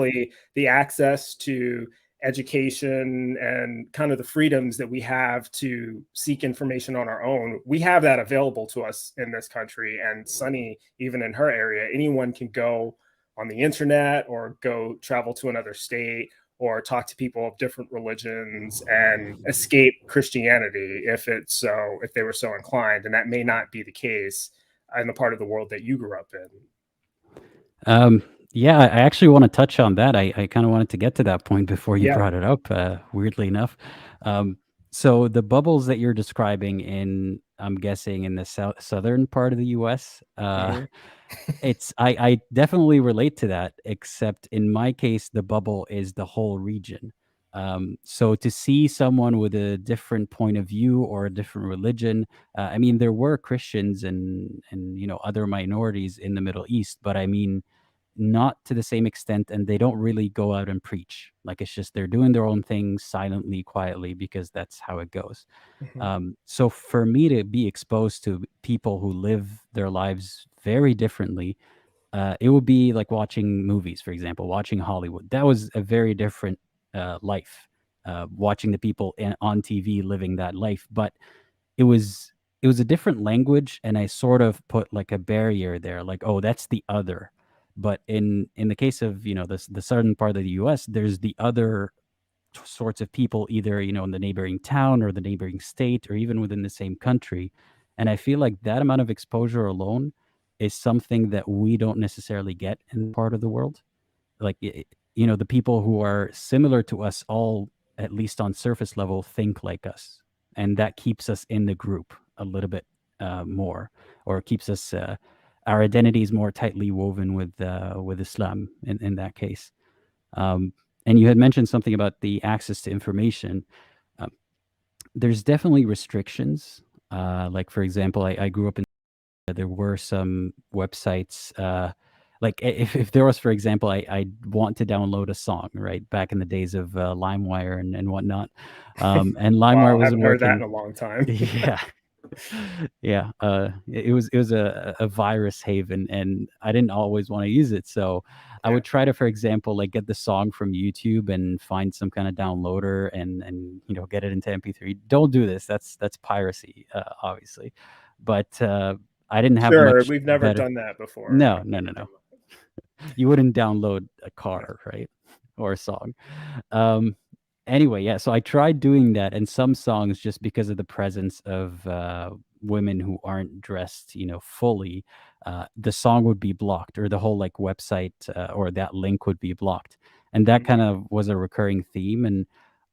basically the access to education and kind of the freedoms that we have to seek information on our own. We have that available to us in this country. And Sunny, even in her area, anyone can go on the internet or go travel to another state or talk to people of different religions and escape Christianity if they were so inclined. And that may not be the case in the part of the world that you grew up in. Yeah, I actually want to touch on that. I kind of wanted to get to that point before you brought it up, weirdly enough. So the bubbles that you're describing I'm guessing in the southern part of the US, I definitely relate to that, except in my case, the bubble is the whole region. So to see someone with a different point of view or a different religion, I mean, there were Christians and other minorities in the Middle East, but I mean, not to the same extent, and they don't really go out and preach. Like, it's just they're doing their own thing silently, quietly, because that's how it goes. So for me to be exposed to people who live their lives very differently, it would be like watching movies, for example, watching Hollywood. That was a very different life, watching the people on TV living that life. But it was a different language, and I sort of put like a barrier there, like, oh, that's the other. But in the case of the southern part of the U.S., there's the other sorts of people, either in the neighboring town or the neighboring state or even within the same country. And I feel like that amount of exposure alone is something that we don't necessarily get in part of the world. Like, the people who are similar to us, all at least on surface level, think like us, and that keeps us in the group a little bit more, or keeps us our identities more tightly woven with Islam in that case. And you had mentioned something about the access to information. There's definitely restrictions. Like, for example, I grew up in, there were some websites, like if there was, for example, I want to download a song, right, back in the days of LimeWire and whatnot. And LimeWire wasn't heard that working. in a long time. Yeah. It was a virus haven, and I didn't always want to use it. So I would try to, for example, like get the song from YouTube and find some kind of downloader and get it into MP3. Don't do this. That's piracy, obviously. But I didn't have much. We've never done that before. No. You wouldn't download a car, right? Or a song. Anyway, yeah, so I tried doing that, and some songs, just because of the presence of women who aren't dressed, fully, the song would be blocked, or the whole like website or that link would be blocked, and that kind of was a recurring theme. And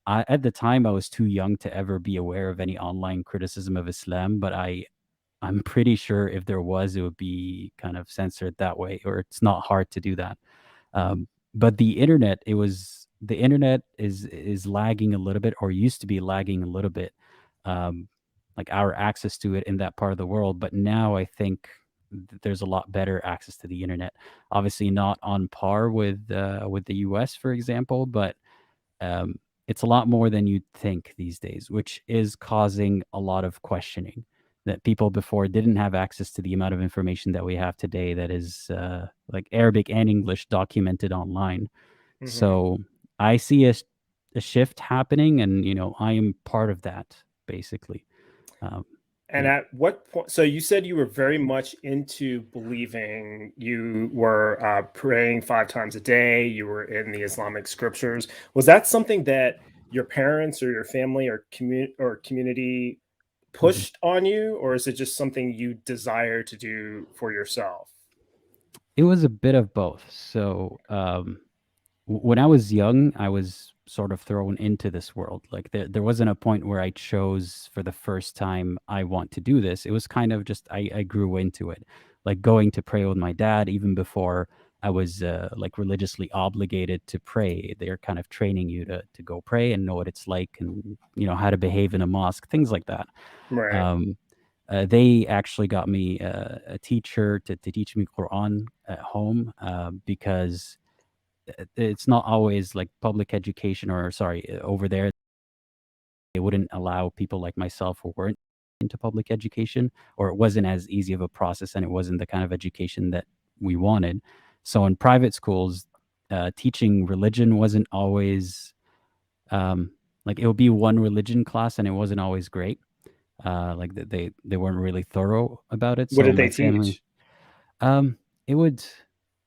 at the time, I was too young to ever be aware of any online criticism of Islam, but I'm pretty sure if there was, it would be kind of censored that way, or it's not hard to do that. But the internet, the internet is lagging a little bit, or used to be lagging a little bit, like our access to it in that part of the world. But now I think there's a lot better access to the internet. Obviously, not on par with the US, for example, but it's a lot more than you'd think these days, which is causing a lot of questioning, that people before didn't have access to the amount of information that we have today, that is like Arabic and English documented online. So I see a shift happening, and I am part of that, basically. And at what point? So you said you were very much into believing. You were praying 5 times a day. You were in the Islamic scriptures. Was that something that your parents or your family or community pushed on you, or is it just something you desire to do for yourself? It was a bit of both. So when I was young, I was sort of thrown into this world. Like, there wasn't a point where I chose for the first time, I want to do this. It was kind of just, I grew into it, like going to pray with my dad, even before I was like religiously obligated to pray. They're kind of training you to go pray and know what it's like, and how to behave in a mosque, things like that. Right. They actually got me a teacher to teach me Quran at home, because it's not always like public education, or sorry, over there they wouldn't allow people like myself who weren't into public education, or it wasn't as easy of a process, and it wasn't the kind of education that we wanted. So in private schools, teaching religion wasn't always like, it would be one religion class and it wasn't always great. Like they weren't really thorough about it. What So did they my family, teach? um, it would,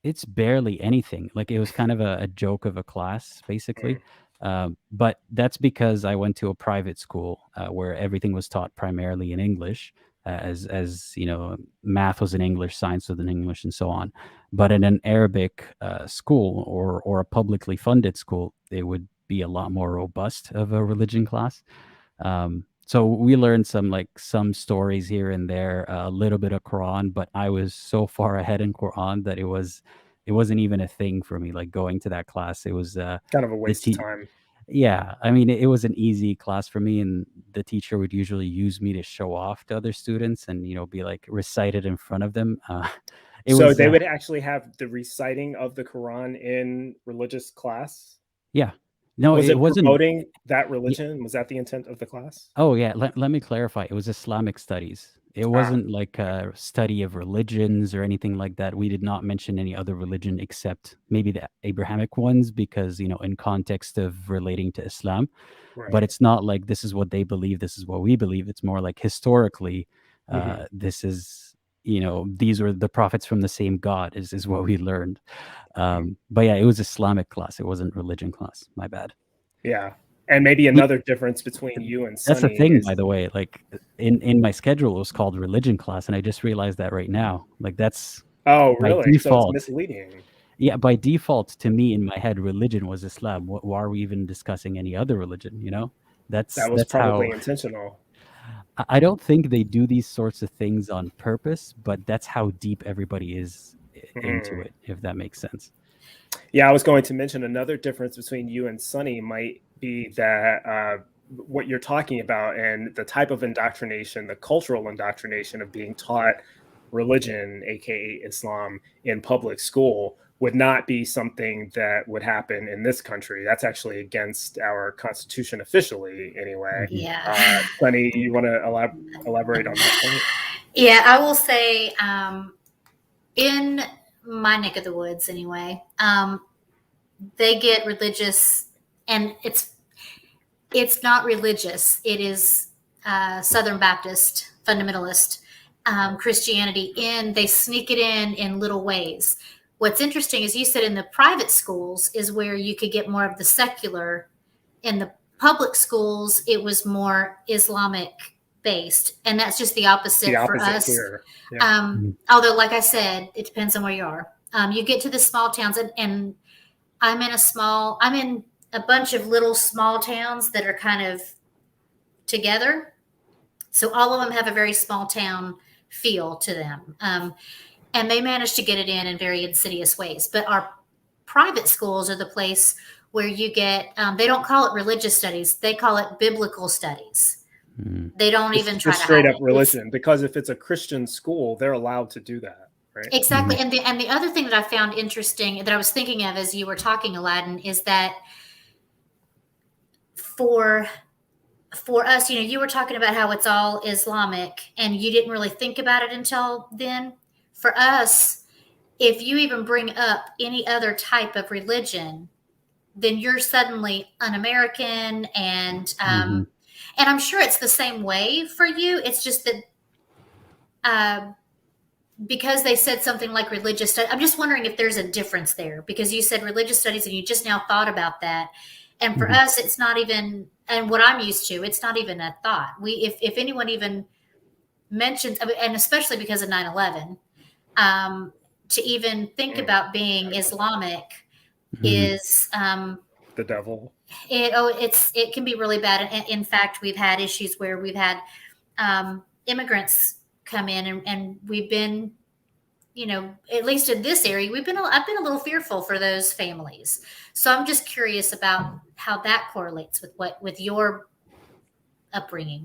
it's barely anything. Like, it was kind of a joke of a class, basically. Mm, But that's because I went to a private school where everything was taught primarily in English, as you know, math was in English, science was in English, and so on. But in an Arabic school, or a publicly funded school, it would be a lot more robust of a religion class. So we learned some stories here and there, a little bit of Quran, but I was so far ahead in Quran that it wasn't even a thing for me. Like, going to that class, it was kind of a the waste of te- time. yeah, I mean, it was an easy class for me, and the teacher would usually use me to show off to other students, and be like, recited in front of them. It So was they would actually have the reciting of the Quran in religious class. yeah, no, Was it it wasn't. promoting that religion? Was that the intent of the class? Oh yeah, let me clarify. It was Islamic studies. It Ah, wasn't like a study of religions or anything like that. We did not mention any other religion except maybe the Abrahamic ones, because, in context of relating to Islam. But right. it's not like this is what they believe, this is what we believe. It's more like, historically, Hmm. this is, these were the prophets from the same God, is what we learned. But yeah, it was Islamic class. It wasn't religion class. My bad. Yeah. And maybe Yeah, another difference between you and that's the Sunny thing, by is, the way. Like, in my schedule, it was called religion class, and I just realized that right now. Like, that's oh, by really? So it's default. misleading. Yeah, by default, to me, in my head, religion was Islam. Why are we even discussing any other religion? That's That was that's probably how. intentional. I don't think they do these sorts of things on purpose, but that's how deep everybody is into Mm. it, if that makes sense. Yeah, I was going to mention another difference between you and Sunny might be that what you're talking about and the type of indoctrination, the cultural indoctrination of being taught religion, aka Islam, in public school would not be something that would happen in this country. That's actually against our constitution officially, anyway. Hmm. Yeah. Sunny, you want to elaborate on that point? Yeah, I will say, in my neck of the woods anyway, they get religious, and it's not religious. It is Southern Baptist fundamentalist Christianity. They sneak it in little ways. What's interesting is, you said in the private schools is where you could get more of the secular. In the public schools, it was more Islamic based, and that's just the The opposite for opposite us. here. Yeah. Although, like I said, it depends on where you are. You get to the small towns, and I'm in a bunch of little small towns that are kind of together. So all of them have a very small town feel to them. And they manage to get it in very insidious ways. But our private schools are the place where you get, they don't call it religious studies, they call it biblical studies. Mm. They don't even try Just to straight hide up it. religion, because if it's a Christian school, they're allowed to do that, right? Exactly. Hmm. And the other thing that I found interesting that I was thinking of as you were talking, Aladdin, is that for us, you were talking about how it's all Islamic and you didn't really think about it until then. For us, if you even bring up any other type of religion, then you're suddenly un-American, and Hmm. I'm sure it's the same way for you. It's just that because they said something like religious studies, I'm just wondering if there's a difference there, because you said religious studies and you just now thought about that. And for Hmm. us, it's not even, and what I'm used to, it's not even a thought. If anyone even mentions, and especially because of 9/11, to even think about being Islamic Hmm. is, The devil. it can be really bad. In fact, we've had issues where we've had immigrants come in, and we've been, at least in this area, I've been a little fearful for those families. So I'm just curious about how that correlates with your upbringing.